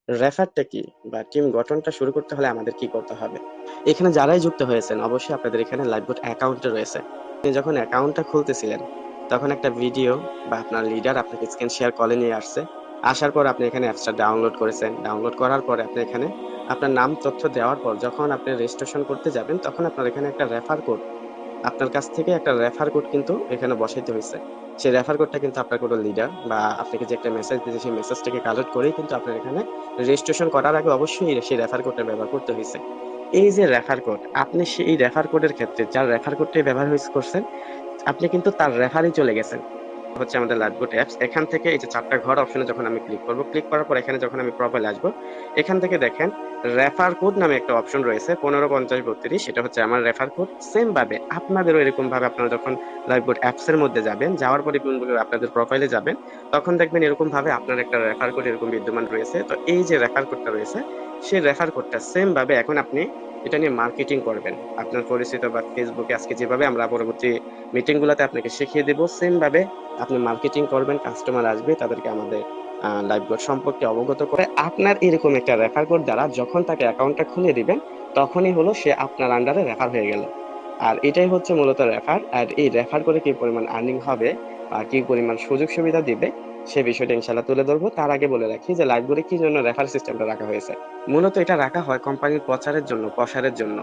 রেফারটা কি বা টিম গঠনটা শুরু করতে হলে আমাদের কি করতে হবে? এখানে যারাই যুক্ত হয়েছেন অবশ্যই আপনাদের এখানে লাইভবোট অ্যাকাউন্টে রয়েছে। আপনি যখন অ্যাকাউন্টটা খুলতেছিলেন তখন একটা ভিডিও বা আপনার লিডার আপনাকে স্ক্রিন শেয়ার কলে নিয়ে আসছে। আসার পর আপনি এখানে অ্যাপসটা ডাউনলোড করেছেন। ডাউনলোড করার পরে আপনি এখানে আপনার নাম তথ্য দেওয়ার পর যখন আপনি রেজিস্ট্রেশন করতে যাবেন তখন আপনার এখানে একটা রেফার কোড, আপনার কাছ থেকে একটা রেফার কোড কিন্তু এখানে বসাইতে হয়েছে। সেই রেফার কোডটা কিন্তু আপনার কোনো লিডার বা আপনাকে যে একটা মেসেজ দিয়েছে সেই মেসেজটাকে কালেক্ট করেই কিন্তু আপনার এখানে রেজিস্ট্রেশন করার আগে অবশ্যই সেই রেফার কোডটা ব্যবহার করতে হয়েছে। এই যে রেফার কোড, আপনি সেই রেফার কোডের ক্ষেত্রে যার রেফার কোডটাই ব্যবহার করছেন, আপনি কিন্তু তার রেফারই চলে গেছেন। হচ্ছে আমাদের লাইভবোট অ্যাপস। এখান থেকে এই যে ৪ টা ঘর অপশনে যখন আমি ক্লিক করব, ক্লিক করার পর এখানে যখন আমি প্রোফাইলে আসবো, এখান থেকে দেখেন রেফার কোড নামে একটা অপশন রয়েছে 155032। সেটা হচ্ছে আমার রেফার কোড। সেম ভাবে আপনাদেরও এরকম ভাবে আপনারা যখন লাইভবোট অ্যাপস এর মধ্যে যাবেন, যাওয়ার পরে আপনাদের প্রোফাইলে যাবেন, তখন দেখবেন এরকম ভাবে আপনার একটা রেফার কোড এরকম বিদ্যমান রয়েছে। তো এই যে রেফার কোডটা রয়েছে, সেই রেফার কোডটা সেম ভাবে এখন আপনি এটা নিয়ে মার্কেটিং করবেন। আপনার পরিচিত বা ফেসবুকে আজকে যেভাবে আমরা পরবর্তী মিটিং গুলাতে আপনাকে শিখিয়ে দেবো, সেম ভাবে আপনি মার্কেটিং করবেন। কাস্টমার আসবে, তাদেরকে আমাদের লাইভ কোড সম্পর্কে অবগত করে আপনার এরকম একটা রেফার কোড দ্বারা যখন তাকে অ্যাকাউন্টটা খুলে দিবেন, তখনই হলো সে আপনার আন্ডারে রেফার হয়ে গেল। আর এটাই হচ্ছে মূলত রেফার। আর এই রেফার করে কি পরিমাণ আর্নিং হবে আর কি পরিমাণ সুযোগ সুবিধা দিবে, সে বিষয়টা ইনশাল্লাহ তুলে ধরবো। তার আগে বলে রাখি যে লাইভগুলি কি জন্য রেফার সিস্টেমটা রাখা হয়েছে। মূলত এটা রাখা হয় কোম্পানির প্রচারের জন্য, প্রসারের জন্য।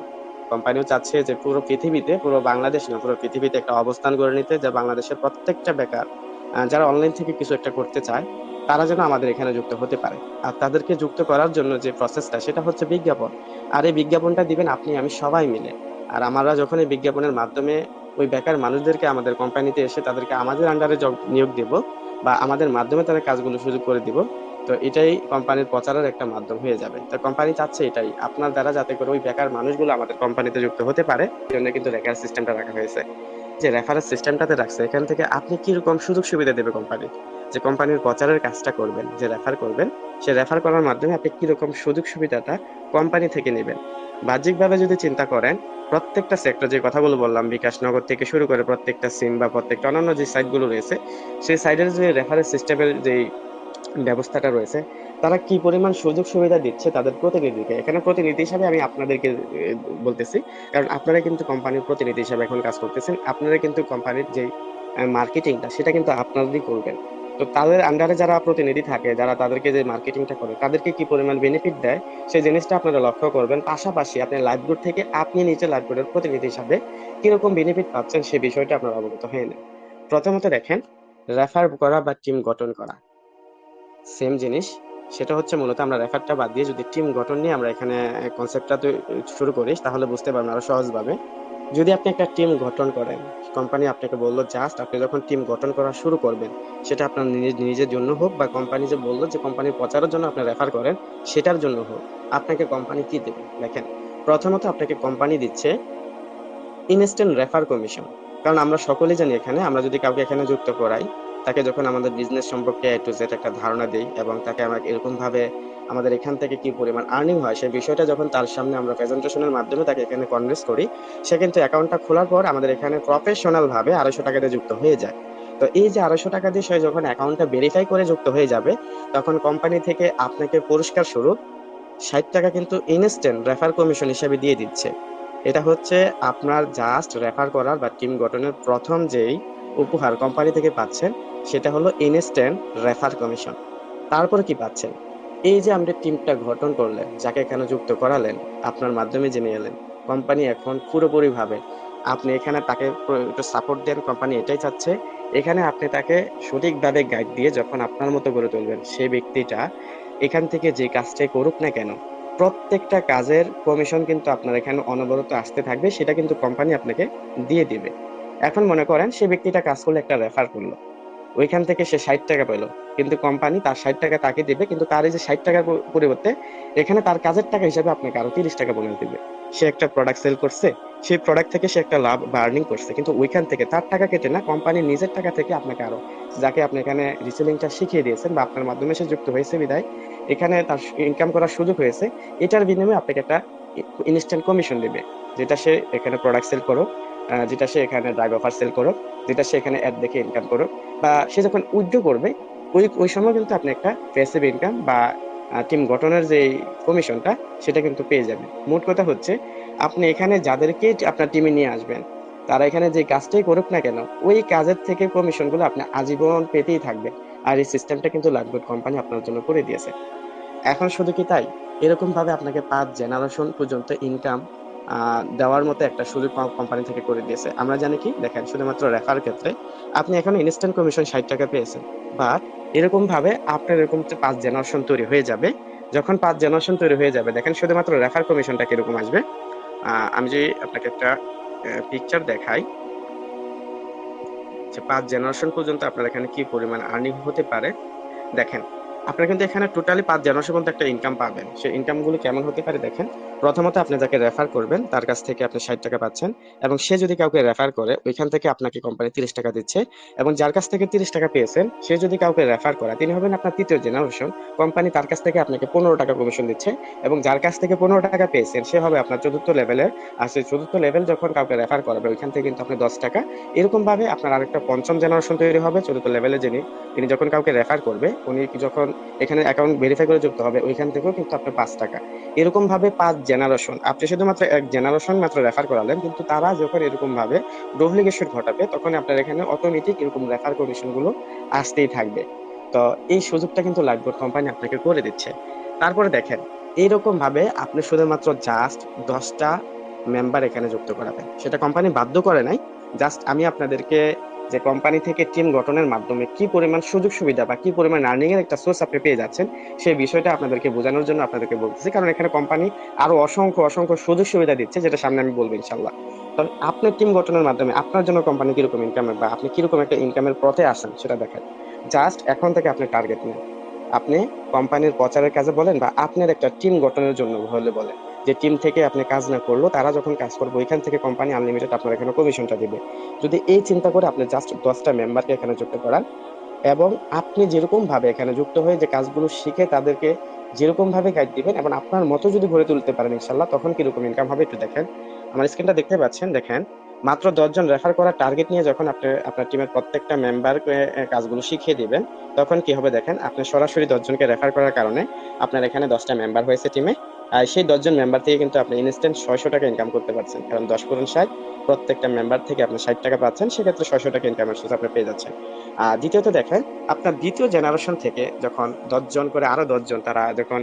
কোম্পানিও চাচ্ছে যে পুরো পৃথিবীতে, পুরো বাংলাদেশ না পুরো পৃথিবীতে একটা অবস্থান গড়ে নিতে, যা বাংলাদেশের প্রত্যেকটা বেকার যারা অনলাইন থেকে কিছু একটা করতে চায়, তারা যেন আমাদের এখানে যুক্ত হতে পারে। আর তাদেরকে যুক্ত করার জন্য যে প্রসেসটা সেটা হচ্ছে বিজ্ঞাপন। আর এই বিজ্ঞাপনটা দিবেন আপনি আমি সবাই মিলে। আর আমরা যখন এই বিজ্ঞাপনের মাধ্যমে ওই বেকার মানুষদেরকে আমাদের কোম্পানিতে এসে তাদেরকে আমাদের আন্ডারে নিয়োগ দিব বা আমাদের মাধ্যমে তাদের কাজগুলো সুযোগ করে দিব, তো এটাই কোম্পানির প্রচারের একটা মাধ্যম হয়ে যাবে। তো কোম্পানি চাচ্ছে এটাই আপনার দ্বারা, যাতে করে ওই বেকার মানুষগুলো আমাদের কোম্পানিতে যুক্ত হতে পারে। এই জন্য কিন্তু রেফারেল সিস্টেমটা রাখা হয়েছে। যে রেফারেল সিস্টেমটাতে রাখছে এখান থেকে আপনি কি রকম সুযোগ সুবিধা দেবে কোম্পানি, যে কোম্পানির প্রচারের কাজটা করবেন, যে রেফার করবেন, সে রেফার করার মাধ্যমে আপনি কি রকম সুযোগ সুবিধাটা কোম্পানি থেকে নেবেন। বাহ্যিকভাবে যদি চিন্তা করেন, প্রত্যেকটা সেক্টর যে কথাগুলো বললাম, বিকাশ নগর থেকে শুরু করে প্রত্যেকটা সিম বা প্রত্যেকটা অন্যান্য যে সাইট গুলো রয়েছে, সেই সাইডের যে রেফারেল সিস্টেমের যে ব্যবস্থাটা রয়েছে, তারা কি পরিমাণ সুযোগ সুবিধা দিচ্ছে তাদের প্রতিনিধিকে। এখানে প্রতিনিধি হিসাবে আমি আপনাদেরকে বলতেছি, কারণ আপনারা কিন্তু কোম্পানির প্রতিনিধি হিসাবে এখন কাজ করতেছেন। আপনারা কিন্তু কোম্পানির যে মার্কেটিংটা সেটা কিন্তু আপনারাই করবেন। তো তাদের আন্ডারে যারা প্রতিনিধি থাকে, যারা তাদেরকে যে মার্কেটিংটা করে, তাদেরকে কি পরিমাণ বেনিফিট দেয় সেই জিনিসটা আপনারা লক্ষ্য করবেন। পাশাপাশি আপনি লাইভগুড থেকে আপনি নিজে লাইভগুডের প্রতিনিধি হিসাবে কিরকম বেনিফিট পাচ্ছেন সেই বিষয়টা আপনারা অবগত হয়ে নেন। প্রথমত দেখেন, রেফার করা বা টিম গঠন করা সেম জিনিস। সেটা হচ্ছে মূলত আমরা রেফারটা বাদ দিয়ে যদি টিম গঠন নিয়ে আমরা এখানে কনসেপ্টটা শুরু করি, তাহলে বুঝতে পারবেন আরো সহজভাবে। যদি আপনি একটা টিম গঠন করেন, কোম্পানি আপনাকে বললো জাস্ট আপনি যখন টিম গঠন করা শুরু করবেন, সেটা আপনার নিজের জন্য হোক বা কোম্পানি যে বললো যে কোম্পানির প্রচারের জন্য আপনি রেফার করেন সেটার জন্য হোক, আপনাকে কোম্পানি কি দেবে দেখেন। প্রথমত আপনাকে কোম্পানি দিচ্ছে ইনস্ট্যান্ট রেফার কমিশন। কারণ আমরা সকলেই জানি এখানে আমরা যদি কাউকে এখানে যুক্ত করাই, তাকে যখন আমাদের বিজনেস সম্পর্কে A to Z একটা ধারণা দেই এবং তাকে আমরা এরকম ভাবে আমাদের এখান থেকে কি পরিমাণ আর্নিং হয় সেই বিষয়টা যখন তার সামনে আমরা প্রেজেন্টেশনের মাধ্যমে তাকে এখানে কনভিন্স করি, সে কিন্তু অ্যাকাউন্টটা খোলার পর আমাদের এখানে প্রফেশনাল ভাবে 250 টাকা দিয়ে যুক্ত হয়ে যায়। তো এই যে 250 টাকা দিয়ে সে যখন অ্যাকাউন্টটা ভেরিফাই করে যুক্ত হয়ে যাবে, তখন কোম্পানি থেকে আপনাকে পুরস্কার স্বরূপ 60 টাকা কিন্তু ইনস্ট্যান্ট রেফার কমিশন হিসেবে দিয়ে দিচ্ছে। এটা হচ্ছে আপনার জাস্ট রেফার করার বা টিম গঠনের প্রথম যেই উপহার কোম্পানি থেকে পাচ্ছেন, সেটা হলো ইনস্ট্যান্ট রেফার কমিশন। তারপরে কি পাচ্ছেন, এই যে আপনি টিমটা গঠন করলেন, যাকে এখানে যুক্ত করালেন, আপনার মাধ্যমে জেনে এলেন, কোম্পানি এখন পুরোপুরি ভাবে আপনি এখানে তাকে একটু সাপোর্ট দেন। কোম্পানি এটাই চাচ্ছে এখানে আপনি তাকে সঠিকভাবে গাইড দিয়ে যখন আপনার মতো করে তুলবেন, সেই ব্যক্তিটা এখান থেকে যে কাজটাই করুক না কেন, প্রত্যেকটা কাজের কমিশন কিন্তু আপনার এখানে অনবরত আসতে থাকবে, সেটা কিন্তু কোম্পানি আপনাকে দিয়ে দিবে। এখন মনে করেন সে ব্যক্তিটা কাজ করলে, একটা রেফার করলো, ওইখান থেকে সে 60 টাকা পেলো, কিন্তু কোম্পানি তার 60 টাকা তাকে দিবে, কিন্তু তার এই যে 60 টাকার পরিবর্তে এখানে তার কাজের টাকা হিসাবে আপনাকে আরো 30 টাকা বোনাস দিবে। সে একটা প্রোডাক্ট সেল করছে, সেই প্রোডাক্ট থেকে সে একটা লাভ বা আর্নিং করছে, কিন্তু ওইখান থেকে তার টাকা কেটে না, কোম্পানির নিজের টাকা থেকে আপনাকে আরো, যাকে আপনি এখানে রিসেলিংটা শিখিয়ে দিয়েছেন বা আপনার মাধ্যমে সে যুক্ত হয়েছে বিদায় এখানে তার ইনকাম করার সুযোগ হয়েছে, এটার বিনিময়ে আপনাকে একটা ইনস্ট্যান্ট কমিশন দিবে। যেটা সে এখানে প্রোডাক্ট সেল করুক, যেটা সে এখানে ড্রাইভ অফার সেল করুক, যেটা সে এখানে অ্যাড দেখে ইনকাম করুক, বা সে যখন উইথড্র করবে, ওই ওই সময় কিন্তু আপনি একটা প্যাসিভ ইনকাম বা টিম গঠনের যে কমিশনটা সেটা কিন্তু পেয়ে যাবেন। মোট কথা হচ্ছে আপনি এখানে যাদেরকে আপনার টিমে নিয়ে আসবেন তারা এখানে যে কাজটাই করুক না কেন ওই কাজের থেকে কমিশনগুলো আপনি আজীবন পেতেই থাকবেন। আর এই সিস্টেমটা কিন্তু লাইফবোট কোম্পানি আপনার জন্য করে দিয়েছে। এখন শুধু কি তাই, এরকম ভাবে আপনাকে 5 জেনারেশন পর্যন্ত ইনকাম দেওয়ার মতো একটা সুযোগ কোম্পানি থেকে করে দিয়েছে। আমরা জানি কি, দেখেন শুধুমাত্র রেফার ক্ষেত্রে আপনি এখন ইনস্ট্যান্ট কমিশন 60 টাকা পেয়েছেন, বাট এরকম ভাবে আপনার এরকম 5 জেনারেশন তৈরি হয়ে যাবে। যখন 5 জেনারেশন তৈরি হয়ে যাবে, দেখেন শুধুমাত্র রেফার কমিশনটা কিরকম আসবে। আমি যদি আপনাকে একটা পিকচার দেখাই যে 5 জেনারেশন পর্যন্ত আপনার এখানে কি পরিমাণ আর্নিং হতে পারে। দেখেন আপনারা কিন্তু এখানে টোটালি 5 জেনারেশন পর্যন্ত একটা ইনকাম পাবেন। সেই ইনকাম গুলো কেমন হতে পারে দেখেন। প্রথমত আপনি যাকে রেফার করবেন তার কাছ থেকে আপনি 60 টাকা পাচ্ছেন, এবং সে যদি কাউকে রেফার করে ওইখান থেকে আপনাকে কোম্পানি 30 টাকা দিচ্ছে। এবং যার কাছ থেকে 30 টাকা পেয়েছেন সে যদি কাউকে রেফার করে তিনি হবেন আপনার 3য় জেনারেশন, কোম্পানি তার কাছ থেকে আপনাকে 15 টাকা কমিশন দিচ্ছে। এবং যার কাছ থেকে 15 টাকা পেয়েছেন সে হবে আপনার 4র্থ লেভেলের। আর সেই 4র্থ লেভেল যখন কাউকে রেফার করাবে ওইখান থেকে কিন্তু আপনি 10 টাকা। এরকম ভাবে আপনার আরেকটা 5ম জেনারেশন তৈরি হবে 4র্থ লেভেলে। যিনি তিনি যখন কাউকে রেফার করবে উনি যখন এখানে অ্যাকাউন্ট ভেরিফাই করে যুক্ত হবে ওইখান থেকেও কিন্তু আপনার 5 টাকা। এরকম ভাবে 5 জেনারেশন আপনি শুধুমাত্র এক জেনারেশন মাত্র রেফার করালেন, কিন্তু তারা যখন এরকম ভাবে ডুপ্লিকেশন ঘটাবে তখন আপনার এখানে অটোমেটিক এরকম রেফার কমিশন গুলো আসতেই থাকবে। তো এই সুযোগটা কিন্তু লাইফবোট কোম্পানি আপনাকে করে দিচ্ছে। তারপরে দেখেন এইরকম ভাবে আপনি শুধুমাত্র জাস্ট 10টা মেম্বার এখানে যুক্ত করাবেন, সেটা কোম্পানি বাধ্য করে নাই। জাস্ট আমি আপনাদেরকে যে কোম্পানি থেকে টিম গঠনের মাধ্যমে কি পরিমাণ সুযোগ সুবিধা বা কি পরিমাণ আর্নিং এর একটা সোর্স আপনি পেয়ে যাচ্ছেন সেই বিষয়টা আপনাদেরকে বোঝানোর জন্য আপনাদেরকে বলতেছি, কারণ এখানে কোম্পানি আরো অসংখ্য অসংখ্য সুযোগ সুবিধা দিচ্ছে যেটা সামনে আমি বলবো ইনশাল্লাহ। তবে আপনার টিম গঠনের মাধ্যমে আপনার জন্য কোম্পানি কিরকম ইনকামের বা আপনি কিরকম একটা ইনকামের পথে আসেন সেটা দেখেন। জাস্ট এখন থেকে আপনি টার্গেট নেন। আপনি কোম্পানির প্রচারের কাজে বলেন বা আপনার একটা টিম গঠনের জন্য হলে বলেন যে টিম থেকে আপনি কাজ না করলো তারা যখন কাজ করবে ওইখান থেকে কোম্পানি আনলিমিটেড আপনার এখানে কমিশনটা দিবে। যদি এই চিন্তা করে আপনি জাস্ট 10টা মেম্বারকে এখানে যুক্ত করান, এবং আপনি যেরকম ভাবে এখানে যুক্ত হয়ে যে কাজগুলো শিখে তাদেরকে যেরকম ভাবে গাইড দিবেন এবং আপনার মতো যদি গড়ে তুলতে পারেন ইনশাল্লাহ, তখন কিরকম ইনকাম হবে একটু দেখেন। আমার স্ক্রিনটা দেখতে পাচ্ছেন, দেখেন মাত্র 10 জন রেফার করার টার্গেট নিয়ে যখন আপনি আপনার টিমের প্রত্যেকটা মেম্বারকে কাজগুলো শিখিয়ে দিবেন তখন কি হবে দেখেন। আপনি সরাসরি 10 জনকে রেফার করার কারণে আপনার এখানে 10টা মেম্বার হয়েছে টিমে। আর সেই 10 জন মেম্বার থেকে কিন্তু আপনি ইনস্ট্যান্ট 600 টাকা ইনকাম করতে পারছেন, কারণ 10 × 60 প্রত্যেকটা মেম্বার থেকে আপনি 60 টাকা পাচ্ছেন, সেক্ষেত্রে 600 টাকা ইনকামের সোর্স আপনি পেয়ে যাচ্ছেন। আর দ্বিতীয়ত দেখেন আপনার 2য় জেনারেশন থেকে যখন 10 জন করে আরো 10 জন তারা যখন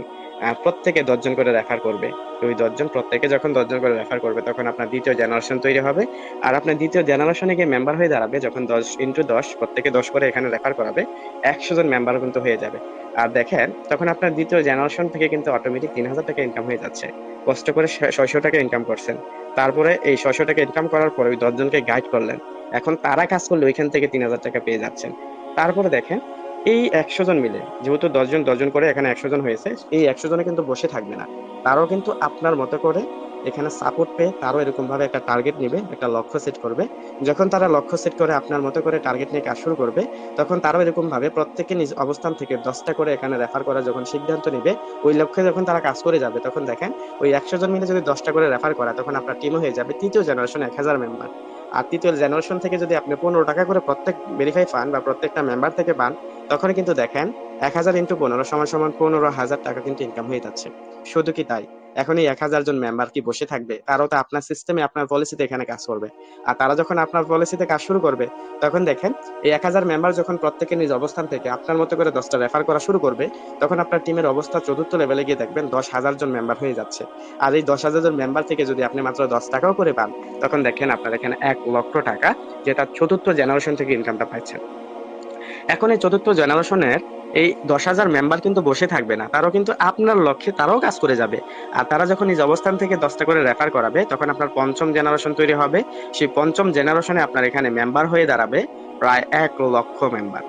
প্রত্যেকে 10 জন করে রেফার করবে, ওই 10 জন প্রত্যেকে যখন 10 জন করে রেফার করবে তখন আপনার 2য় জেনারেশন তৈরি হবে। আর আপনার 2য় জেনারেশনে গিয়ে মেম্বার হয়ে দাঁড়াবে যখন 10 × 10 প্রত্যেকে 10 করে এখানে রেফার করাবে, 100 জন মেম্বার কিন্তু হয়ে যাবে। আর দেখেন তখন আপনার 2য় জেনারেশন থেকে কিন্তু অটোমেটিক 3000 টাকা ইনকাম হয়ে যাচ্ছে। কষ্ট করে 600 টাকা ইনকাম করছেন, তারপরে এই 600 টাকা ইনকাম করার পরে ওই 10 জনকে গাইড করলেন, এখন তারা কাজ করলে ওইখান থেকে 3000 টাকা পেয়ে যাচ্ছেন। তারপরে দেখেন এই 100 জন মিলে যেহেতু 10 জন 10 জন করে এখানে 100 জন হয়েছে, এই 100 জনে কিন্তু বসে থাকবে না, তারাও কিন্তু আপনার মতো করে এখানে সাপোর্ট পেয়ে তারও এরকম ভাবে একটা টার্গেট নিবে, একটা লক্ষ্য সেট করবে। যখন তারা লক্ষ্য সেট করে আপনার মতো করে টার্গেট নিয়ে কাজ শুরু করবে তখন তারাও এরকম ভাবে প্রত্যেকে নিজ অবস্থান থেকে 10টা করে এখানে রেফার করার যখন সিদ্ধান্ত নিবে, ওই লক্ষ্যে যখন তারা কাজ করে যাবে তখন দেখেন ওই 100 জন মিলে যদি 10টা করে রেফার করা তখন আপনার টিমও হয়ে যাবে 3য় জেনারেশন 1000 মেম্বার। আর 3য় জেনারেশন থেকে যদি আপনি 15 টাকা করে প্রত্যেক ভেরিফাই পান বা প্রত্যেকটা মেম্বার থেকে পান, তখন কিন্তু দেখেন 1000 × 15 = 15,000 টাকা কিন্তু ইনকাম হয়ে যাচ্ছে। শুধু কি তাই, এখন এই 1000 জন মেম্বার কি বসে থাকবে? তারাও তো আপনার সিস্টেমে আপনার পলিসিতে এখানে কাজ করবে। আর তারা যখন আপনার পলিসিতে কাজ শুরু করবে তখন দেখেন এই 1000 মেম্বার যখন প্রত্যেকে নিজ অবস্থান থেকে আপনার মতো করে 10টা রেফার করা শুরু করবে তখন আপনার টিমের অবস্থা 4র্থ লেভেলে গিয়ে দেখবেন 10,000 জন মেম্বার হয়ে যাচ্ছে। আর এই 10,000 জন মেম্বার থেকে যদি আপনি মাত্র 10 টাকাও করে পান তখন দেখেন আপনার এখানে 1,00,000 টাকা, যেটা 4র্থ জেনারেশন থেকে ইনকামটা পাচ্ছেন। এখন এই 4র্থ জেনারেশনের এই 10,000 মেম্বার কিন্তু বসে থাকবে না, তারাও কিন্তু আপনার লক্ষ্যে তারাও কাজ করে যাবে। আর তারা যখন নিজ অবস্থান থেকে 10টা করে রেফার করাবে তখন আপনার 5ম জেনারেশন তৈরি হবে। সেই 5ম জেনারেশনে আপনার এখানে মেম্বার হয়ে দাঁড়াবে প্রায় 1,00,000 মেম্বার।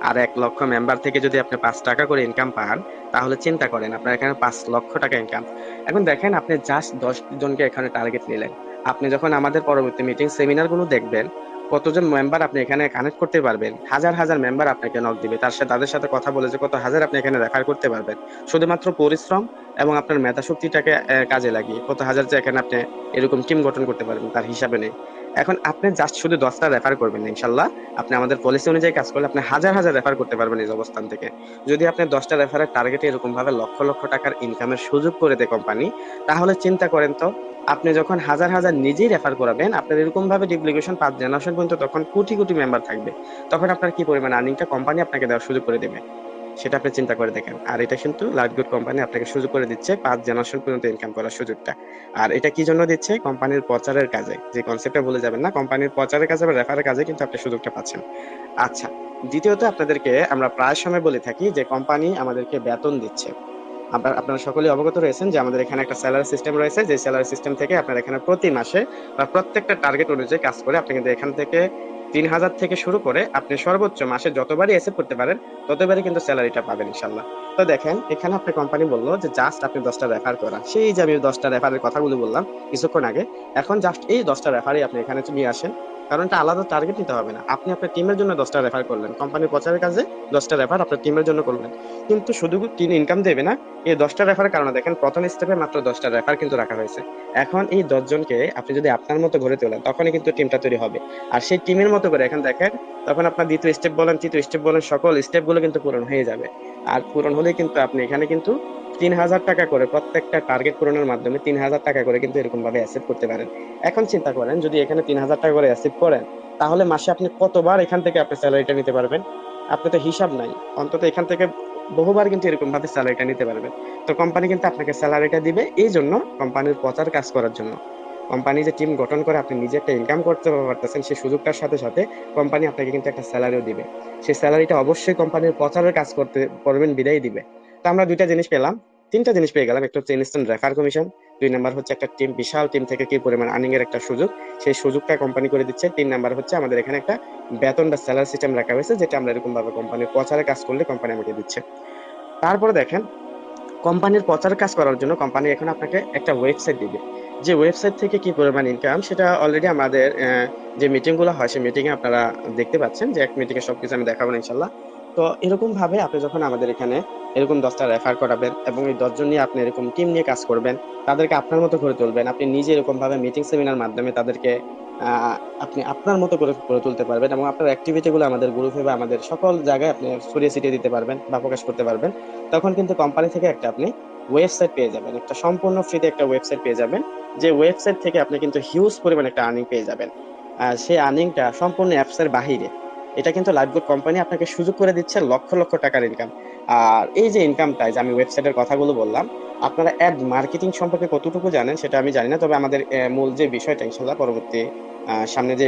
আর 1,00,000 মেম্বার থেকে যদি আপনি 5 টাকা করে ইনকাম পান তাহলে চিন্তা করেন আপনার এখানে 5,00,000 টাকা ইনকাম। এখন দেখেন আপনি জাস্ট 10 জনকে এখানে টার্গেট নিলেন, আপনি যখন আমাদের পরবর্তী মিটিং সেমিনার গুলো দেখবেন কতজন মেম্বার আপনি এখানে কানেক্ট করতে পারবেন, হাজার হাজার মেম্বার আপনাকে নক দিবে, তার সাথে তাদের সাথে কথা বলে যে কত হাজার আপনি এখানে রেফার করতে পারবেন। শুধুমাত্র পরিশ্রম এবং আপনার মেধা শক্তিটাকে কাজে লাগিয়ে কত হাজার যে এখানে আপনি এরকম টিম গঠন করতে পারবেন তার হিসাবে নেই। এখন আপনি জাস্ট শুধু 10টা রেফার করবেন না, ইনশাল্লাহ আপনি আমাদের পলিসি অনুযায়ী কাজ করলে আপনি হাজার হাজার রেফার করতে পারবেন এই অবস্থান থেকে। যদি আপনি 10টা রেফারের টার্গেটে এরকম ভাবে লক্ষ লক্ষ টাকার ইনকামের সুযোগ করে দেয় কোম্পানি, তাহলে চিন্তা করেন তো, আপনি যখন হাজার হাজার নিজেই রেফার করাবেন, আপনার এরকম ভাবে ডিপ্লিকেশন 5 জেনারেশন পর্যন্ত তখন কোটি কোটি মেম্বার থাকবে, তখন আপনার কি পরিমাণ আর্নিংটা কোম্পানি আপনাকে দেওয়ার সুযোগ করে দেবে সেটা আপনি চিন্তা করে দেখেন। আর এটা কিন্তু লাইফগুড কোম্পানি আপনাকে সুযোগ করে দিচ্ছে 5 জেনারেশন পর্যন্ত ইনকাম করার সুযোগটা। আর এটা কি জন্য দিচ্ছে? কোম্পানির প্রচারের কাজে, যে কনসেপ্টটা বলে যাবেন না, কোম্পানির প্রচারের কাজে বা রেফারের কাজে কিন্তু আপনি সুযোগটা পাচ্ছেন। আচ্ছা, দ্বিতীয়ত আপনাদেরকে আমরা প্রায় সময় বলে থাকি যে কোম্পানি আমাদেরকে বেতন দিচ্ছে। আপনারা সকলেই অবগত রয়েছেন যে আমাদের এখানে একটা স্যালারি সিস্টেম রয়েছে, যে স্যালারি সিস্টেম থেকে আপনার এখানে প্রতি মাসে বা প্রত্যেকটা টার্গেট অনুযায়ী কাজ করে আপনি কিন্তু এখান থেকে 3,000 থেকে শুরু করে আপনি সর্বোচ্চ মাসে যতবারই অ্যাসেপ্ট করতে পারেন ততবারই কিন্তু স্যালারিটা পাবেন ইনশাল্লাহ। তো দেখেন এখানে আপনি কোম্পানি বললো যে জাস্ট আপনি 10টা রেফার করা, সেই যে আমি 10টা রেফারের কথাগুলো বললাম কিছুক্ষণ আগে, এখন জাস্ট এই 10টা রেফারই আপনি এখানে নিয়ে আসেন। কারণ এটা আলাদা টার্গেট নিতে হবে না, আপনি আপনার টিমের জন্য 10টা রেফার করলেন, কোম্পানির প্রচারের কাজে 10টা রেফার আপনার টিমের জন্য করলেন, কিন্তু শুধু টিম ইনকাম দেবে না। এই 10টা রেফারের কারণে দেখেন প্রথম স্টেপে মাত্র 10টা রেফার কিন্তু রাখা হয়েছে। এখন এই 10 জনকে আপনি যদি আপনার মতো গড়ে তোলেন তখনই কিন্তু টিমটা তৈরি হবে। আর সেই টিমের মতো করে এখন দেখেন, তখন আপনার দ্বিতীয় স্টেপ বলেন, তৃতীয় স্টেপ বলেন, সকল স্টেপ গুলো কিন্তু পূরণ হয়ে যাবে। আর পূরণ হলে কিন্তু আপনি এখানে কিন্তু 3,000 টাকা করে প্রত্যেকটা টার্গেট পূরণের মাধ্যমে 3,000 টাকা করে কিন্তু এরকম ভাবে অ্যাসেপ্ট করতে পারেন। এখন চিন্তা করেন যদি এখানে 3,000 টাকা করে অ্যাসেপ্ট করেন, তাহলে মাসে আপনি কতবার এখান থেকে আপনি স্যালারিটা নিতে পারবেন? আপনি তো হিসাব নাই, অন্তত এখান থেকে বহুবার কিন্তু এরকম ভাবে স্যালারিটা নিতে পারবেন। তো কোম্পানি কিন্তু আপনাকে স্যালারিটা দিবে এই জন্য, কোম্পানির প্রচার কাজ করার জন্য। কোম্পানি যে টিম গঠন করে আপনি নিজে একটা ইনকাম করতে পারতেছেন, সেই সুযোগটার সাথে সাথে কোম্পানি আপনাকে কিন্তু একটা স্যালারিও দিবে। সেই স্যালারিটা অবশ্যই কোম্পানির প্রচারের কাজ করতে করবেন বিদায় দিবে। তো আমরা দুইটা জিনিস পেলাম, তিনটা জিনিস পেয়ে গেলাম। একটা হচ্ছে ইনস্ট্যান্ট রেফার কমিশন, 2 নাম্বার হচ্ছে একটা টিম, বিশাল টিম থেকে কি পরিমাণ আর্নিং এর একটা সুযোগ, সেই সুযোগটা কোম্পানি করে দিচ্ছে। 3 নাম্বার হচ্ছে আমাদের এখানে একটা বেতন বা স্যালারি সিস্টেম রাখা হয়েছে, যেটা আমরা এরকম ভাবে কোম্পানির প্রচারের কাজ করলে কোম্পানি আমাকে দিচ্ছে। তারপরে দেখেন, কোম্পানির প্রচার কাজ করার জন্য কোম্পানি এখন আপনাকে একটা ওয়েবসাইট দিবে, যে ওয়েবসাইট থেকে কি পরিমাণ ইনকাম সেটা অলরেডি আমাদের যে মিটিং গুলো হয় সেই মিটিং এ আপনারা দেখতে পাচ্ছেন, যে এক মিটিং এ সবকিছু আমি দেখাবো না ইনশাল্লাহ। তো এরকম ভাবে আপনি যখন আমাদের এখানে এরকম 10টা রেফার করাবেন এবং এই 10 জন নিয়ে আপনি এরকম টিম নিয়ে কাজ করবেন, তাদেরকে আপনার মতো করে তুলবেন, আপনি নিজে এরকম ভাবে মিটিং সেমিনার মাধ্যমে তাদেরকে আহ আপনি আপনার মতো করে করে তুলতে পারবেন, এবং আপনার অ্যাক্টিভিটি গুলো আমাদের গ্রুপে বা আমাদের সকল জায়গায় আপনি ছড়িয়ে ছিটিয়ে দিতে পারবেন বা প্রকাশ করতে পারবেন। তখন কিন্তু কোম্পানি থেকে একটা আপনি ওয়েবসাইট পেয়ে যাবেন, একটা সম্পূর্ণ ফ্রিতে একটা ওয়েবসাইট পেয়ে যাবেন, যে ওয়েবসাইট থেকে আপনি কিন্তু হিউজ পরিমাণ একটা আর্নিং পেয়ে যাবেন। আর সেই আর্নিংটা সম্পূর্ণ অ্যাপস এর বাহিরে। এটা কিন্তু লাইফগুড কোম্পানি আপনাকে সুযোগ করে দিচ্ছে লক্ষ লক্ষ টাকার ইনকাম। আর এই যে ইনকামটা, যে আমি ওয়েবসাইটের কথাগুলো বললাম, আপনারা অ্যাড মার্কেটিং সম্পর্কে কতটুকু জানেন সেটা আমি জানি না, তবে আমাদের মূল যে বিষয়টা ইনশাল্লাহ পরবর্তী সামনে যে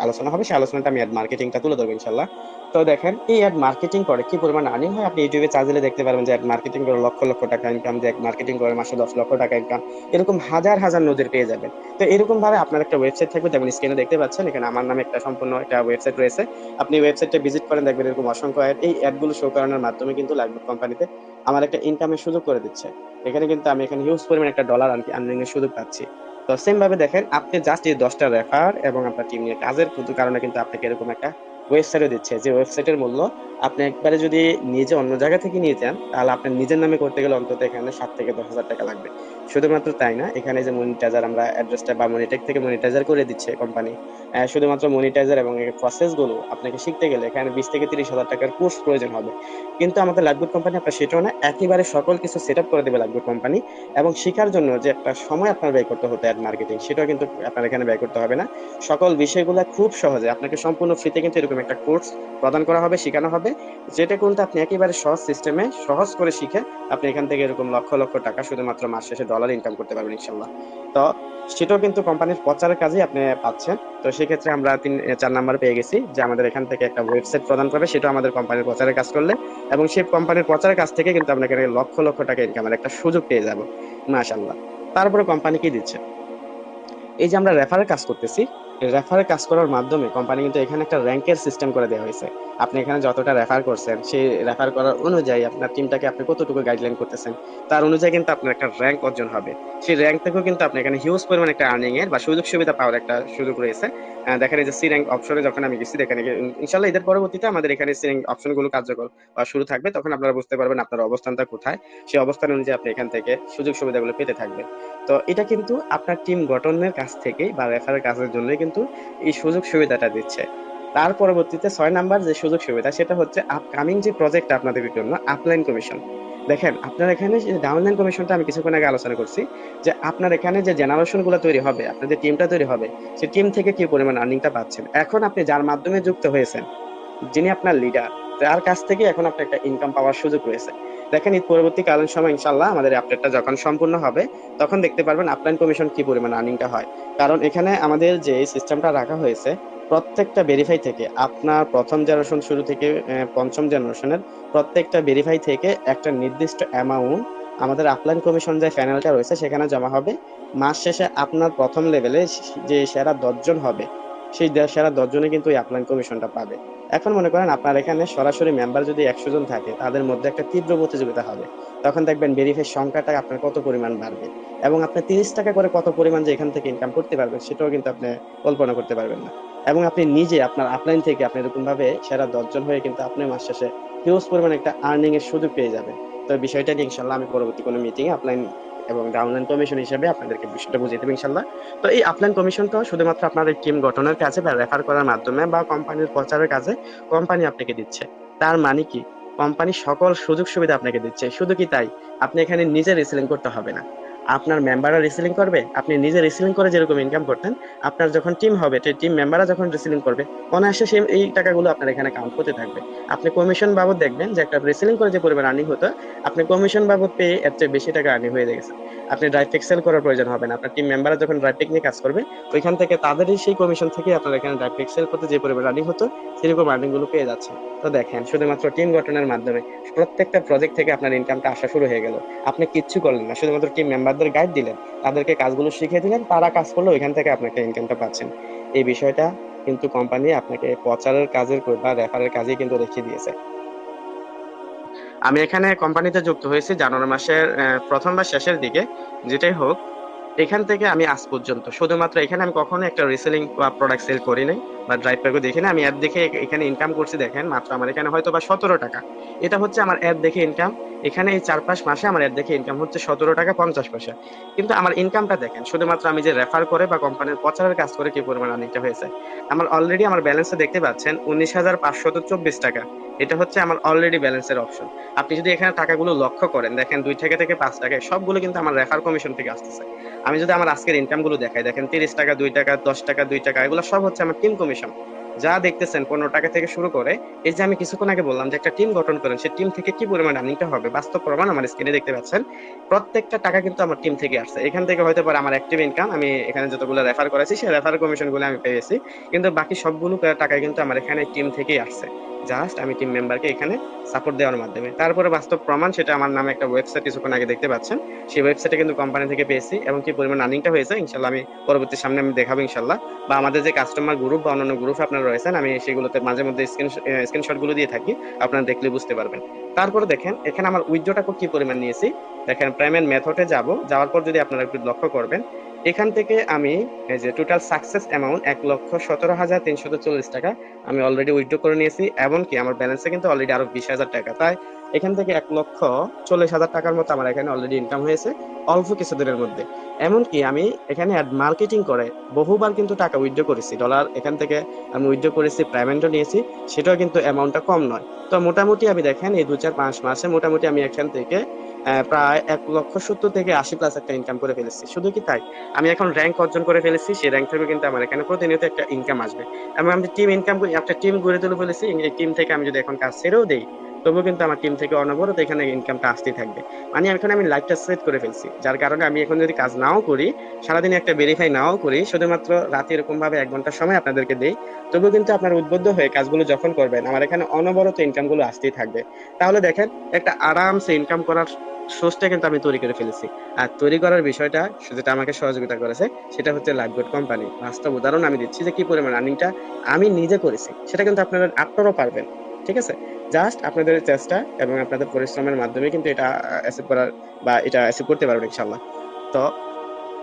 আলোচনা হবে সেই আলোচনাটা আমি অ্যাড মার্কেটিংটা তুলে ধরবো ইনশাল্লাহ। তো দেখেন এই অ্যাড মার্কেটিং করে কি পরিমাণ আর্নিং হয়, আপনি ইউটিউবে চার্জ দিলে দেখতে পারবেন যে অ্যাড মার্কেটিং করে লক্ষ লক্ষ টাকা ইনকাম, যে অ্যাড মার্কেটিং করে মাসে 10 লক্ষ টাকা ইনকাম, এরকম হাজার হাজার নজির পেয়ে যাবেন। তো এরকম ভাবে আপনার একটা ওয়েবসাইট থাকবে, যেমন স্ক্রিনে দেখতে পাচ্ছেন এখানে আমার নামে একটা সম্পূর্ণ একটা ওয়েবসাইট রয়েছে। আপনি ওয়েবসাইটটা ভিজিট করেন, দেখবেন এরকম অসংখ্য অ্যাড, এই অ্যাড গুলো শো করানোর মাধ্যমে কিন্তু লাইফবুট কোম্পানিতে আমার একটা ইনকামের সুযোগ করে দিচ্ছে। এখানে কিন্তু আমি এখানে হিউজ পরিমাণ একটা ডলার আর্নিং এর সুযোগ পাচ্ছি। তো সেম ভাবে দেখেন, আপনি জাস্ট এই 10টা রেফার এবং আপনার টিম নিয়ে কাজের কারণে কিন্তু আপনাকে এরকম একটা ওয়েবসাইটও দিচ্ছে, যে ওয়েবসাইটের মূল্য আপনি একবারে যদি নিজে অন্য জায়গা থেকে নিয়ে যান, তাহলে আপনার নিজের নামে করতে গেলে অন্তত এখানে 7 থেকে 10 হাজার টাকা লাগবে। শুধুমাত্র তাই না, এখানে যে মনিটাইজার, আমরা অ্যাড্রেসটা বা মনিটেক থেকে মনিটাইজার করে দিচ্ছে কোম্পানি, শুধুমাত্র মনিটাইজার এবং এই প্রসেস গুলো আপনাকে শিখতে গেলে এখানে 20 থেকে 30 হাজার টাকার কোর্স প্রয়োজন হবে। কিন্তু আমাদের লাইফগুড কোম্পানি আপনার সেটাও না, একেবারে সকল কিছু সেট আপ করে দেবে লাইফগুড কোম্পানি। এবং শেখার জন্য যে একটা সময় আপনার ব্যয় করতে হতো অ্যাড মার্কেটিং, সেটাও কিন্তু আপনার এখানে ব্যয় করতে হবে না। সকল বিষয়গুলো খুব সহজে আপনাকে সম্পূর্ণ ফ্রিতে কিন্তু এরকম একটা কোর্স প্রদান করা হবে, শেখানো হবে, যেটা কিন্তু আপনি একেবারে সহজ সিস্টেমে সহজ করে শিখে আপনি এখান থেকে এরকম লক্ষ লক্ষ টাকা শুধুমাত্র মাস শেষে ডলার ইনকাম করতে পারবেন ইনশাল্লাহ। তো সেটাও কিন্তু কোম্পানির প্রচারের কাজে আপনি পাচ্ছেন। তো সেক্ষেত্রে আমরা 4 নাম্বার পেয়ে গেছি, যে আমাদের এখান থেকে একটা ওয়েবসাইট প্রদান করবে, সেটাও আমাদের কোম্পানির প্রচারের কাজ করলে, এবং সেই কোম্পানির প্রচারের কাছ থেকে কিন্তু আপনাকে লক্ষ লক্ষ টাকা ইনকামের একটা সুযোগ পেয়ে যাবো মাশাআল্লাহ। তারপরে কোম্পানি কি দিচ্ছে, এই যে আমরা রেফারের কাজ করতেছি, রেফারের কাজ করার মাধ্যমে কোম্পানি কিন্তু এখানে একটা র্যাঙ্কের সিস্টেম করে দেওয়া হয়েছে। আপনি এখানে যতটা রেফার করছেন সেই রেফার করার অনুযায়ী আপনার টিমটাকে আপনি কতটুকু গাইডলাইন করতেছেন তার অনুযায়ী কিন্তু আপনার একটা র্যাঙ্ক অর্জন হবে। সেই র্যাঙ্ক থেকেও কিন্তু আপনি এখানে হিউজ পরিমাণ একটা আর্নিং এর বা সুযোগ সুবিধা পাওয়ার একটা সুযোগ রয়েছে। দেখেন এই যে সি র্যাঙ্ক অপশনে যখন আমি গেছি, দেখেন ইনশাল্লাহ এদের পরবর্তীতে আমাদের এখানে সি র্যাঙ্ক অপশন গুলো কার্যকর বা শুরু থাকবে, তখন আপনারা বুঝতে পারবেন আপনার অবস্থানটা কোথায়। সেই অবস্থান অনুযায়ী আপনি এখান থেকে সুযোগ সুবিধাগুলো পেতে থাকবেন। তো এটা কিন্তু আপনার টিম গঠনের কাছ থেকে বা রেফারের কাজের জন্যই কিন্তু এই সুযোগ সুবিধাটা দিচ্ছে। তার পরবর্তীতে 6 নাম্বার যে সুযোগ সুবিধা সেটা হচ্ছে আপকামিং যে প্রজেক্ট আপনাদের জন্য আপলাইন কমিশন। দেখেন আপনার এখানে যে ডাউনলাইন কমিশনটা আমি কিছুক্ষণ আগে আলোচনা করছি, যে আপনার এখানে যে জেনারেশন গুলো তৈরি হবে, আপনার যে টিমটা তৈরি হবে, সেই টিম থেকে কি পরিমাণ আর্নিংটা পাচ্ছেন। এখন আপনি যার মাধ্যমে যুক্ত হয়েছেন, যিনি আপনার লিডার, তার কাছ থেকে এখন আপনার একটা ইনকাম পাওয়ার সুযোগ রয়েছে। দেখেন ঈদ পরবর্তীকালীন সময় ইনশাল্লাহ আমাদের আপডেটটা যখন সম্পূর্ণ হবে, তখন দেখতে পারবেন আপলাইন কমিশন কি পরিমাণ আর্নিংটা হয়। কারণ এখানে আমাদের যে সিস্টেমটা রাখা হয়েছে, প্রত্যেকটা ভেরিফাই থেকে আপনার প্রথম জেনারেশন শুরু থেকে পঞ্চম জেনারেশনের প্রত্যেকটা ভেরিফাই থেকে একটা নির্দিষ্ট অ্যামাউন্ট আমাদের আপলাইন কমিশন যে প্যানেলটা রয়েছে সেখানে জমা হবে। মাস শেষে আপনার প্রথম লেভেলে যে সেরা 10 জন হবে, সেই সেরা 10 জনে কিন্তু এই আপলাইন কমিশনটা পাবে। এখন মনে করেন আপনার এখানে সরাসরি মেম্বার যদি 100 জন থাকে, তাদের মধ্যে একটা তীব্র প্রতিযোগিতা হবে। তখন দেখবেন ভেরিফাই সংখ্যাটা আপনার কত পরিমাণ বাড়বে, এবং আপনি 30 টাকা করে কত পরিমাণ যে এখান থেকে ইনকাম করতে পারবেন সেটাও কিন্তু আপনি কল্পনা করতে পারবেন না। এবং আপনি নিজে আপনার আপলাইন থেকে আপনি এরকম ভাবে সেরা 10 জন হয়ে কিন্তু আপনি মাস শেষে হিউজ পরিমাণ একটা আর্নিং এর সুযোগ পেয়ে যাবেন। তো এই বিষয়টা নিয়ে ইনশাল্লাহ আমি পরবর্তী কোনো মিটিং এ আপলাইন এবং ডাউনলাইন কমিশন হিসেবে আপনাদেরকে বিষয়টা বুঝিয়ে দেবো ইনশাল্লাহ। তো এই আপলাইন কমিশনটা শুধুমাত্র আপনার এই টিম গঠনের কাজে বা রেফার করার মাধ্যমে বা কোম্পানির প্রচারের কাজে কোম্পানি আপনাকে দিচ্ছে। তার মানে কি, কোম্পানি সকল সুযোগ সুবিধা আপনাকে দিচ্ছে। শুধু কি তাই, আপনি এখানে নিজে রিসেলিং করতে হবে না, আপনার মেম্বাররা রিসেলিং করবে। আপনি নিজে রিসেলিং করে যেরকম ইনকাম করতেন, আপনার যখন টিম হবে সেই টিম মেম্বাররা যখন রিসেলিং করবে, অনায়াসে সেই এই টাকাগুলো আপনার এখানে কাউন্ট করতে থাকবে। আপনি কমিশন বাবদ দেখবেন যে একটা রিসেলিং করে যে পরিমাণ আর্নিং হতো, আপনি কমিশন বাবদ পেয়ে এর চেয়ে বেশি টাকা আর্নিং হয়ে গেছে। আপনি ড্রাইভ এক্সেল করার প্রয়োজন হবে না, আপনার টিম মেম্বাররা যখন ড্রাইভ নিয়ে কাজ করবে, ওইখান থেকে তাদেরই সেই কমিশন থেকে আপনার এখানে ড্রাইভ এক্সেল করতে যে পরিমাণ আর্নিং হতো, সেরকম আর্নিং গুলো পেয়ে যাচ্ছে। তো দেখেন শুধুমাত্র টিম গঠনের মাধ্যমে প্রত্যেকটা প্রজেক্ট থেকে আপনার ইনকামটা আসা শুরু হয়ে গেল। আপনি কিচ্ছু করলেন না, শুধুমাত্র টিম মেম্বারদের গাইড দিলেন, তাদেরকে কাজগুলো শিখিয়ে দিলেন, তারা কাজ করলো, ওইখান থেকে আপনি একটা ইনকামটা পাচ্ছেন। এই বিষয়টা কিন্তু কোম্পানি আপনাকে প্রচারের কাজের বা রেফারের কাজে কিন্তু রেখে দিয়েছে। আমি এখানে কোম্পানিতে যুক্ত হয়েছি জানুয়ারি মাসের প্রথম বা শেষের দিকে, যেটাই হোক। এখান থেকে আমি আজ পর্যন্ত শুধুমাত্র এখানে আমি কখনো একটা রিসেলিং বা প্রোডাক্ট সেল করি নাই বা ড্রাইভ প্যাকও দেখি না। আমি অ্যাড দেখে এখানে ইনকাম করছি, দেখেন মাত্র আমার এখানে হয়তো বা 17 টাকা। এটা হচ্ছে আমার অ্যাড দেখে ইনকাম। এখানে এই 4-5 মাসে আমার অ্যাড দেখে ইনকাম হচ্ছে 17 টাকা 50 পয়সা। কিন্তু আমার ইনকামটা দেখেন শুধুমাত্র আমি যে রেফার করে বা কোম্পানির প্রচারের কাজ করে কি পরিমাণ আর্নিংটা হয়েছে। আমার অলরেডি আমার ব্যালেন্সে দেখতে পাচ্ছেন 19,524 টাকা। এটা হচ্ছে আমার অলরেডি ব্যালেন্সের অপশন। আপনি যদি এখানে টাকাগুলো লক্ষ্য করেন, দেখেন 2 টাকা থেকে 5 টাকায় সবগুলো কিন্তু আমার রেফার কমিশন থেকে আসতেছে। আমি যদি আমার আজকের ইনকাম গুলো দেখাই, দেখেন 30 টাকা 2 টাকা 10 টাকা 2 টাকা, এগুলো সব হচ্ছে আমার টিম কমিশন। যা দেখতেছেন 15 টাকা থেকে শুরু করে, এই যে আমি কিছুক্ষণ আগে বললাম যে একটা টিম গঠন করেন, সেই টিম থেকে কি পরিমাণ আর্নিংটা হবে বাস্তব প্রমাণ আমার স্ক্রিনে দেখতে পাচ্ছেন। প্রত্যেকটা টাকা কিন্তু আমার টিম থেকে আসছে। এখান থেকে হয়তো পারে আমার অ্যাক্টিভ ইনকাম, আমি এখানে যতগুলো রেফার করেছি সেই রেফার কমিশন গুলো আমি পেয়েছি, কিন্তু বাকি সবগুলো টাকা কিন্তু আমার এখানে টিম থেকেই আসছে। জাস্ট আমি টিম মেম্বারকে এখানে সাপোর্ট দেওয়ার মাধ্যমে। তারপরে বাস্তব প্রমাণ সেটা আমার নামে একটা ওয়েবসাইট কিছুক্ষণ আগে দেখতে পাচ্ছেন, সেই ওয়েবসাইটে কিন্তু কোম্পানি থেকে পেয়েছি, এবং কি পরিমাণ আর্নিংটা হয়েছে ইনশাল্লাহ আমি পরবর্তী সামনে আমি দেখাবো ইনশাল্লাহ। বা আমাদের যে কাস্টমার গ্রুপ বা অন্যান্য গ্রুপ আপনারা রয়েছেন, আমি সেগুলোতে মাঝে মধ্যে স্ক্রিনশট গুলো দিয়ে থাকি, আপনারা দেখলে বুঝতে পারবেন। তারপরে দেখেন এখানে আমার উইথড্রটা কি পরিমাণ নিয়েছি। দেখেন পেমেন্ট মেথডে যাওয়ার পর যদি আপনারা একটু লক্ষ্য করবেন, এখান থেকে আমি এই যে টোটাল সাকসেস অ্যামাউন্ট 1,17,340 টাকা আমি অলরেডি উইথড্র করে নিয়েছি, এমনকি আমার ব্যালেন্সে কিন্তু অলরেডি আরো 20,000 টাকা। তাই এখান থেকে 1,40,000 টাকার মতো আমার এখানে অলরেডি ইনকাম হয়েছে অল্প কিছুদিনের মধ্যে। এমনকি আমি এখানে মার্কেটিং করে বহুবার কিন্তু টাকা উইথড্র করেছি, ডলার এখান থেকে আমি উইথড্র করেছি, পেমেন্টও নিয়েছি, সেটাও কিন্তু অ্যামাউন্টটা কম নয়। তো মোটামুটি আমি দেখেন এই 2-4-5 মাসে মোটামুটি আমি এখান থেকে প্রায় 1,70,000 থেকে 80+ একটা ইনকাম করে ফেলেছি। শুধু কি তাই, আমি এখন র্যাঙ্ক অর্জন করে ফেলেছি, সেই র্যাঙ্ক থেকে কিন্তু আমার এখানে প্রতিনিয়ত একটা ইনকাম আসবে। এবং আমি টিম ইনকাম করি, একটা টিম গড়ে তুলে ফেলেছি, এই টিম থেকে আমি যদি এখন কাজ ছেড়েও দেই, তবুও কিন্তু আমার টিম থেকে অনবরত এখানে ইনকামটা আসতেই থাকবে। মানে এখন আমি লাইফটা সেট করে ফেলছি, যার কারণে আমি এখন যদি কাজ নাও করি, সারাদিনে একটা ভেরিফাই নাও করি, শুধুমাত্র রাতে এরকম ভাবে 1 ঘন্টা সময় আপনাদেরকে দেই, তবুও কিন্তু আপনার উদ্বুদ্ধ হয়ে কাজগুলো যখন করবেন, আমার এখানে অনবরত ইনকাম গুলো আসতেই থাকবে। তাহলে দেখেন একটা আরামসে ইনকাম করার সোর্সটা কিন্তু আমি তৈরি করে ফেলেছি। আর তৈরি করার বিষয়টা যেটা আমাকে সহযোগিতা করেছে সেটা হচ্ছে লাইফগুড কোম্পানি। বাস্তব উদাহরণ আমি দিচ্ছি যে কি পরিমাণ আর্নিংটা আমি নিজে করেছি, সেটা কিন্তু আপনারাও পারবেন। ঠিক আছে? জাস্ট আপনাদের চেষ্টা এবং আপনাদের পরিশ্রমের মাধ্যমে কিন্তু এটা অ্যাচিভ করার বা এটা অ্যাচিভ করতে পারবেন ইনশাআল্লাহ। তো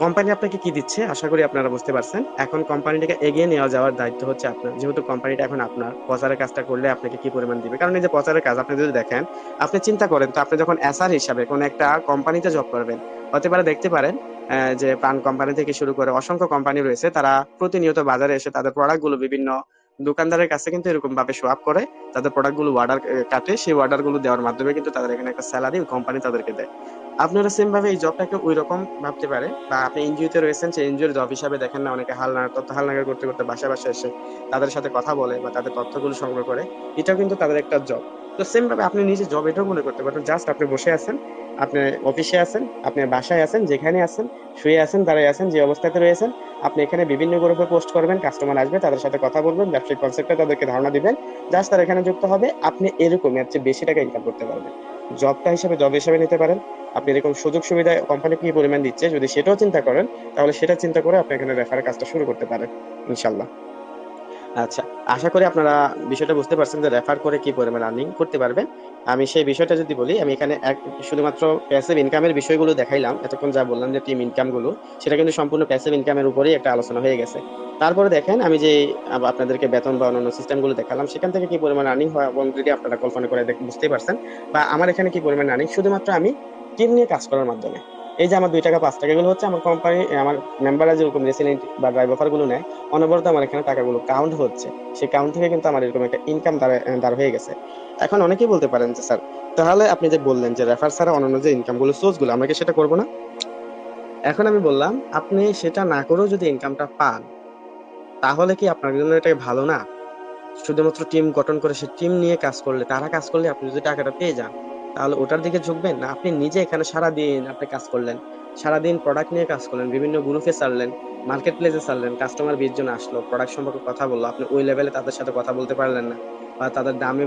কোম্পানি আপনাকে কি দিচ্ছে আশা করি আপনারা বুঝতে পারছেন। এখন কোম্পানিটাকে এগিয়ে নিয়ে যাওয়ার দায়িত্ব হচ্ছে আপনার। যেহেতু কোম্পানিটা এখন আপনার, প্রচারের কাজটা করলে আপনাকে কি পরিমাণ দিবে? কারণ এই যে প্রচারের কাজ আপনি যদি দেখেন, আপনি চিন্তা করেন তো আপনি যখন এসআর হিসাবে কোন একটা কোম্পানিতে জব করবেন, হতে পারে দেখতে পারেন যে প্রাণ কোম্পানি থেকে শুরু করে অসংখ্য কোম্পানি রয়েছে, তারা প্রতিনিয়ত বাজারে এসে তাদের প্রোডাক্ট গুলো বিভিন্ন দোকানদারের কাছে কিন্তু এরকম ভাবে শো আপ করে, তাদের প্রোডাক্ট গুলো অর্ডার কাটে, সেই অর্ডার গুলো দেওয়ার মাধ্যমে কিন্তু তাদের এখানে একটা স্যালারি কোম্পানি তাদেরকে দেয়। আপনারা সেম ভাবে এই জবটাকে ওই রকম ভাবতে পারে, বা আপনি এনজিও তে রয়েছেন, সেই এনজিওর জব হিসাবে দেখেন না অনেকে তথ্য হালনাগাদ করতে করতে বাসায় বাসায় এসে তাদের সাথে কথা বলে বা তাদের তথ্যগুলো সংগ্রহ করে, এটাও কিন্তু তাদের একটা জব। তো সেম ভাবে আপনি নিজে জব এটাও মনে করতে পারেন, জাস্ট আপনি বসে আছেন, আপনি অফিসে আছেন, আপনি বাসায় আছেন, যেখানে আছেন, শুয়ে আছেন, দাঁড়িয়ে আছেন, যে অবস্থাতে রয়েছেন, আপনি এখানে বিভিন্ন গ্রুপে পোস্ট করবেন, কাস্টমার আসবে, তাদের সাথে কথা বলবেন, ব্যবসায়িক কনসেপ্টে তাদেরকে ধারণা দিবেন, জাস্ট তারা এখানে যুক্ত হবে, আপনি এরকম এর চেয়ে বেশি টাকা ইনকাম করতে পারবেন। জবটা হিসেবে জব হিসেবে নিতে পারেন। আপনি এরকম সুযোগ সুবিধা কোম্পানি কি পরিমাণ দিচ্ছে যদি সেটাও চিন্তা করেন, তাহলে সেটা চিন্তা করে আপনি এখানে রেফারের কাজটা শুরু করতে পারেন ইনশাল্লাহ। আচ্ছা, আশা করি আপনারা বিষয়টা বুঝতে পারছেন যে রেফার করে কি পরিমাণ আর্নিং করতে পারবেন। আমি সেই বিষয়টা যদি বলি, আমি এখানে শুধুমাত্র প্যাসিভ ইনকামের বিষয়গুলো দেখাইলাম, এতক্ষণ যা বললাম যে টিম ইনকাম গুলো, সেটা কিন্তু সম্পূর্ণ প্যাসিভ ইনকামের উপরেই একটা আলোচনা হয়ে গেছে। তারপরে দেখেন আমি যে আপনাদেরকে বেতন বা অন্যান্য সিস্টেম গুলো দেখালাম, সেখান থেকে কি পরিমাণ আর্নিং হয় এবং যদি আপনারা কল্পনা করে বুঝতেই পারছেন, বা আমার এখানে কি পরিমাণ আর্নিং শুধুমাত্র আমি টিম নিয়ে কাজ করার মাধ্যমে। এই যে আমার 2 টাকা 5 টাকা এগুলো হচ্ছে আমার কোম্পানি, আমার মেম্বাররা যেরকম রেসিডেন্ট বা ড্রাইভ অফার গুলো নেয়, অনবরত আমার এখানে টাকাগুলো কাউন্ট হচ্ছে। সেই কাউন্ট থেকে কিন্তু আমার এরকম একটা ইনকাম দাঁড় হয়ে গেছে। এখন অনেকেই বলতে পারেন যে স্যার, তাহলে আপনি যে বললেন যে রেফার ছাড়া অন্যান্য যে ইনকাম গুলো সোর্স গুলো, আমরা কি সেটা করবো না? এখন আমি বললাম, আপনি সেটা না করেও যদি ইনকামটা পান, তাহলে কি আপনার জন্য এটা ভালো না? শুধুমাত্র টিম গঠন করে সে টিম নিয়ে কাজ করলে, তারা কাজ করলে আপনি যদি টাকাটা পেয়ে যান, তাহলে ওটার দিকে ঝুঁকবেন না? আপনি নিজে এখানে সারাদিন আপনি কাজ করলেন, সারাদিন প্রোডাক্ট নিয়ে কাজ করলেন, বিভিন্ন গ্রুপে ছাড়লেন, মার্কেট প্লেসে ছাড়লেন, কাস্টমার 20 জন আসলো, প্রোডাক্ট সম্পর্কে কথা বললো, আপনি ওই লেভেলে তাদের সাথে কথা বলতে পারলেন না, বা তাদের দামে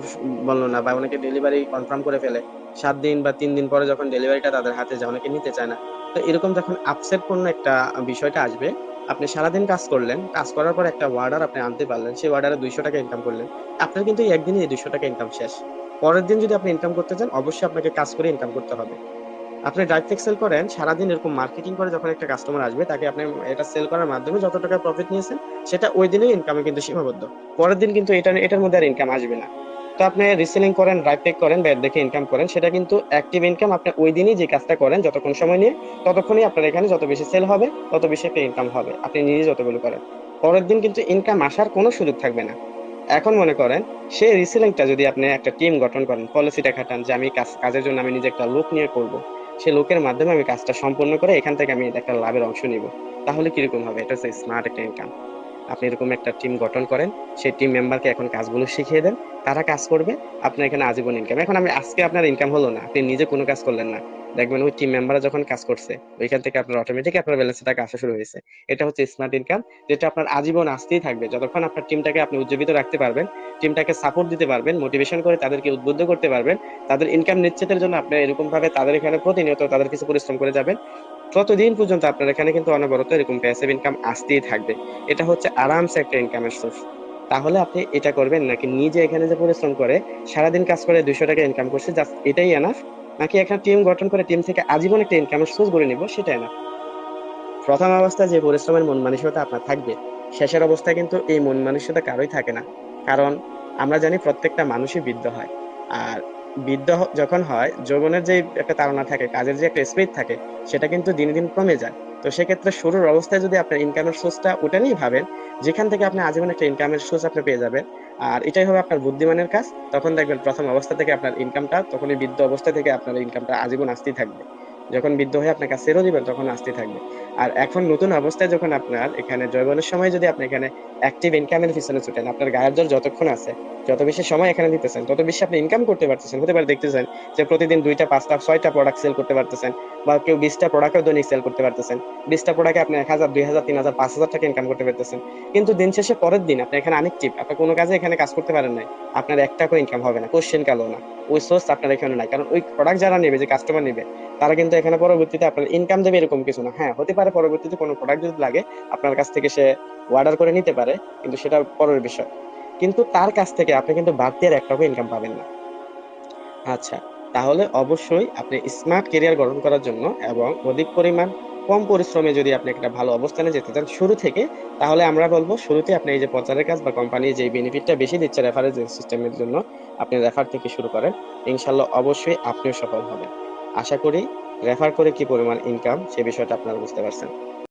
বললো না, বা অনেকে ডেলিভারি কনফার্ম করে ফেলে 7 দিন বা 3 দিন পরে যখন ডেলিভারিটা তাদের হাতে যায়, অনেকে নিতে চায় না। তো এরকম যখন আপসেট পূর্ণ একটা বিষয়টা আসবে, আপনি সারাদিন কাজ করলেন, কাজ করার পর একটা অর্ডার আপনি আনতে পারলেন, সেই অর্ডারে 200 টাকা ইনকাম করলেন, আপনার কিন্তু এই একদিনই এই 200 টাকা ইনকাম শেষ। পরের দিন যদি আপনি ইনকাম করতে চান, অবশ্যই আপনাকে কাজ করে ইনকাম করতে হবে। আপনি ডাইরেক্ট সেল করেন, সারাদিন এরকম মার্কেটিং করে যখন একটা কাস্টমার আসবে, তাকে আপনি এটা সেল করার মাধ্যমে যত টাকা প্রফিট নিয়েছেন, সেটা ওই দিনের ইনকামে কিন্তু সীমাবদ্ধ। পরের দিন কিন্তু এটার মধ্যে আর ইনকাম আসবে না। তো আপনি রিসেলিং করেন, ড্রাইভ টেক করেন, ব্যাট দেখে ইনকাম করেন, সেটা কিন্তু অ্যাক্টিভ ইনকাম। আপনি ওই দিনই যে কাজটা করেন, যতক্ষণ সময় নিয়ে, ততক্ষণই আপনার এখানে যত বেশি সেল হবে, তত বেশি একটা ইনকাম হবে, আপনি নিজে যতগুলো করেন। পরের দিন কিন্তু ইনকাম আসার কোনো সুযোগ থাকবে না। এখন মনে করেন, সেই রিসেলিংটা যদি আপনি একটা টিম গঠন করেন, পলিসিটা খাটান যে আমি কাজের জন্য আমি নিজে একটা লোক নিয়ে করব, সেই লোকের মাধ্যমে আমি কাজটা সম্পন্ন করে এখান থেকে আমি একটা লাভের অংশ নিব, তাহলে কিরকম হবে? এটা হচ্ছে স্মার্ট একটা ইনকাম। আপনি এরকম একটা টিম গঠন করেন, সেই টিম মেম্বারকে এখন কাজগুলো শিখিয়ে দেন, তারা কাজ করবে, আপনার এখানে আজীবন ইনকাম। এখন আমি আজকে আপনার ইনকাম হলো না, আপনি নিজে কোনো কাজ করলেন না, দেখবেন ওই টিম মেম্বাররা যখন কাজ করছে, ওইখান থেকে আপনার অটোমেটিক আপনার ব্যালেন্সে টাকা আসা শুরু হয়েছে। এটা হচ্ছে স্মার্ট ইনকাম, যেটা আপনার আজীবন আসতেই থাকবে, যতক্ষণ আপনার টিমটাকে আপনি উজ্জীবিত রাখতে পারবেন, টিমটাকে সাপোর্ট দিতে পারবেন, মোটিভেশন করে তাদেরকে উদ্বুদ্ধ করতে পারবেন, তাদের ইনকাম নিশ্চিতের জন্য আপনি এরকম ভাবে তাদের এখানে প্রতিনিয়ত তাদের কিছু পরিশ্রম করে যাবেন, ততদিন পর্যন্ত আপনার এখানে কিন্তু অনবরত এরকম প্যাসিভ ইনকাম আসতেই থাকবে। এটা হচ্ছে আরামসে একটা ইনকামের সোর্স। তাহলে আপনি এটা করবেন নাকি নিজে এখানে যে পরিশ্রম করে সারাদিন কাজ করে 200 টাকা ইনকাম করছে, জাস্ট এটাই এনাফ? নাকি একটা টিম গঠন করে টিম থেকে আজীবন একটা ইনকামের সোর্স গড়ে নিব, সেটা এনাফ? প্রথম অবস্থায় যে পরিশ্রমের মন মানসিকতা আপনার থাকবে, শেষের অবস্থায় কিন্তু এই মন মানসিকতা কারোই থাকে না। কারণ আমরা জানি প্রত্যেকটা মানুষই বৃদ্ধ হয়। আর বৃদ্ধ যখন হয়, যৌবনের যে একটা তাড়না থাকে, কাজের যে একটা স্পিড থাকে, সেটা কিন্তু দিনে দিন কমে যায়। তো সেক্ষেত্রে শুরুর অবস্থায় যদি আপনার ইনকামের সোর্সটা ওটা নিয়েই ভাবেন, যেখান থেকে আপনি আজীবন একটা ইনকামের সোর্স আপনি পেয়ে যাবেন, আর এটাই হবে আপনার বুদ্ধিমানের কাজ, তখন দেখবেন প্রথম অবস্থা থেকে আপনার ইনকামটা, তখনই বৃদ্ধ অবস্থা থেকে আপনার ইনকামটা আজীবন আসতেই থাকবে। যখন বৃদ্ধ হয়ে আপনার কাজ ছেড়েও দিবেন, তখন আসতেই থাকবে। আর এখন নতুন অবস্থায় যখন আপনার এখানে জয়বনের সময় যদি আপনি এখানে অ্যাক্টিভ ইনকামের পিছনে ছুটেন, আপনার গায়ের জোর যতক্ষণ আছে, যত বেশি সময় এখানে দিতেছেন, তত বেশি আপনি ইনকাম করতে পারতেছেন। হতে পারে দেখতেছেন যে প্রতিদিন 2টা 5টা 6টা প্রোডাক্ট সেল করতে পারতেছেন, বা কেউ 20টা প্রোডাক্টও দৈনিক সেল করতে পারতেছেন। 20টা প্রোডাক্টে আপনি 1000 2000 3000 5000 টাকা ইনকাম করতে পারতেছেন। কিন্তু দিন শেষে পরের দিন আপনি এখানে আনএক্টিভ, আপনি কোনো কাজে এখানে কাজ করতে পারেন নাই, আপনার 1 টাকাও ইনকাম হবে না, কোশ্চেন কালো না। ওই সোর্স আপনার এখানে নাই, কারণ ওই প্রোডাক্ট যারা নেবে, যে কাস্টমার নেবে, তারা কিন্তু এখানে পরবর্তীতে আপনার ইনকাম দেবে এরকম কিছু না। হ্যাঁ, হতে পারে পরবর্তীতে কোনো প্রোডাক্ট যদি লাগে, আপনার কাছ থেকে সে অর্ডার করে নিতে পারে, কিন্তু সেটা পরের বিষয়। কিন্তু তার কাছ থেকে আপনি কিন্তু বাড়তি আর ১ টাকাও ইনকাম পাবেন না। আচ্ছা, তাহলে অবশ্যই আপনি স্মার্ট ক্যারিয়ার গঠন করার জন্য এবং অধিক পরিমাণ কম পরিশ্রমে যদি আপনি একটা ভালো অবস্থানে যেতে চান শুরু থেকে, তাহলে আমরা বলব শুরুতেই আপনি এই যে প্রচারের কাজ বা কোম্পানি যেই বেনিফিটটা বেশি দিচ্ছে রেফারেল সিস্টেমের জন্য, আপনি রেফার থেকে শুরু করেন। ইনশাআল্লাহ অবশ্যই আপনিও সফল হবেন। আশা করি রেফার করে কি পরিমাণ ইনকাম সে বিষয়টা আপনারা বুঝতে পারছেন।